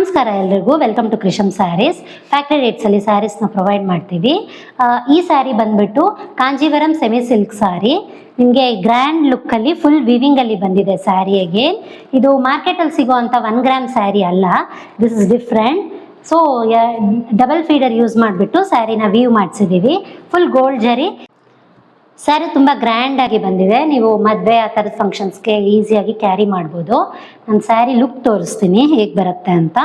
ನಮಸ್ಕಾರ ಎಲ್ರಿಗೂ, welcome to Krisham sarees. Factory ರೇಟ್ಸಲ್ಲಿ ಸ್ಯಾರೀಸ್ನ ಪ್ರೊವೈಡ್ ಮಾಡ್ತೀವಿ. ಈ ಸ್ಯಾರಿ ಬಂದ್ಬಿಟ್ಟು ಕಾಂಜೀವರಂ ಸೆಮಿ ಸಿಲ್ಕ್ ಸ್ಯಾರಿ. ನಿಮಗೆ ಗ್ರ್ಯಾಂಡ್ ಲುಕ್ಕಲ್ಲಿ ಫುಲ್ ವಿವಿಂಗಲ್ಲಿ ಬಂದಿದೆ ಸ್ಯಾರಿ. ಅಗೇನ್ ಇದು ಮಾರ್ಕೆಟಲ್ಲಿ ಸಿಗೋವಂಥ 1 ಗ್ರಾಮ್ ಸ್ಯಾರಿ ಅಲ್ಲ, this is different. So double feeder use ಮಾಡಿಬಿಟ್ಟು ಸ್ಯಾರಿನ ವೀವ್ ಮಾಡಿಸಿದ್ದೀವಿ. ಫುಲ್ ಗೋಲ್ಡ್ ಜರಿ ಸ್ಯಾರಿ ತುಂಬ ಗ್ರ್ಯಾಂಡ್ ಆಗಿ ಬಂದಿದೆ. ನೀವು ಮದುವೆ ಆ ಥರದ ಫಂಕ್ಷನ್ಸ್ಗೆ ಈಸಿಯಾಗಿ ಕ್ಯಾರಿ ಮಾಡ್ಬೋದು. ನಾನು ಸ್ಯಾರಿ ಲುಕ್ ತೋರಿಸ್ತೀನಿ ಹೇಗೆ ಬರುತ್ತೆ ಅಂತ.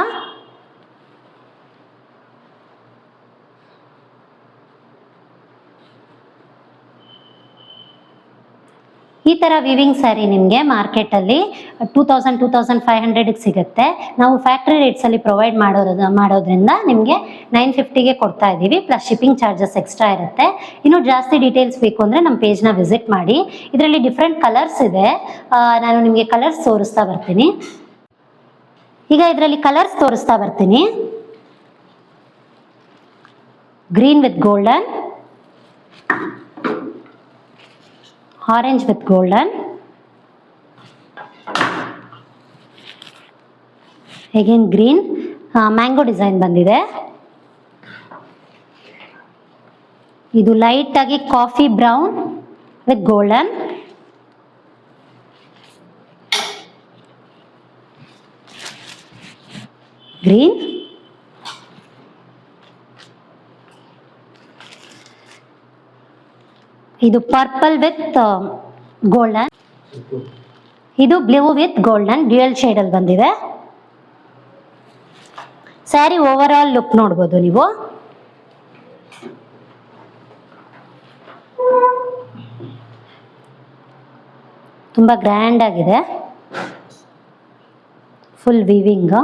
ಈ ಥರ ವಿವಿಂಗ್ ಸ್ಯಾರಿ ನಿಮಗೆ ಮಾರ್ಕೆಟಲ್ಲಿ 2000-2500ಗೆ ಸಿಗುತ್ತೆ. ನಾವು ಫ್ಯಾಕ್ಟ್ರಿ ರೇಟ್ಸಲ್ಲಿ ಪ್ರೊವೈಡ್ ಮಾಡೋದ್ರಿಂದ ನಿಮಗೆ 950ಗೆ ಕೊಡ್ತಾ ಇದ್ದೀವಿ, ಪ್ಲಸ್ ಶಿಪ್ಪಿಂಗ್ ಚಾರ್ಜಸ್ ಎಕ್ಸ್ಟ್ರಾ ಇರುತ್ತೆ. ಇನ್ನೂ ಜಾಸ್ತಿ ಡೀಟೇಲ್ಸ್ ಬೇಕು ಅಂದರೆ ನಮ್ಮ ಪೇಜ್ನ ವಿಸಿಟ್ ಮಾಡಿ. ಇದರಲ್ಲಿ ಡಿಫ್ರೆಂಟ್ ಕಲರ್ಸ್ ಇದೆ, ನಾನು ನಿಮಗೆ ಕಲರ್ಸ್ ತೋರಿಸ್ತಾ ಬರ್ತೀನಿ. ಈಗ ಇದರಲ್ಲಿ ಕಲರ್ಸ್ ತೋರಿಸ್ತಾ ಬರ್ತೀನಿ. Green with golden, orange with golden, again green, mango design ಬಂದಿದೆ. ಇದು ಲೈಟ್ ಆಗಿ coffee brown with golden, green, ಇದು ಪರ್ಪಲ್ ವಿತ್ ಗೋಲ್ಡನ್, ಇದು blue with golden dual shade ಅಲ್ಲಿ ಬಂದಿದೆ. ಸ್ಯಾರಿ ಓವರ್ ಆಲ್ ಲುಕ್ ನೋಡ್ಬೋದು ನೀವು. ತುಂಬಾ ಗ್ರ್ಯಾಂಡ್ ಆಗಿದೆ, ಫುಲ್ ವಿವಿಂಗ್.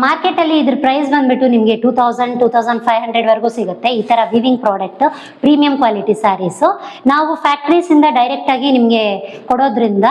ಮಾರ್ಕೆಟಲ್ಲಿ ಇದ್ರ ಪ್ರೈಸ್ ಬಂದ್ಬಿಟ್ಟು ನಿಮಗೆ 2000-2500ವರೆಗೂ ಸಿಗುತ್ತೆ. ಈ ಥರ weaving product, premium quality saris ನಾವು ಫ್ಯಾಕ್ಟ್ರೀಸಿಂದ ಡೈರೆಕ್ಟಾಗಿ ನಿಮಗೆ ಕೊಡೋದ್ರಿಂದ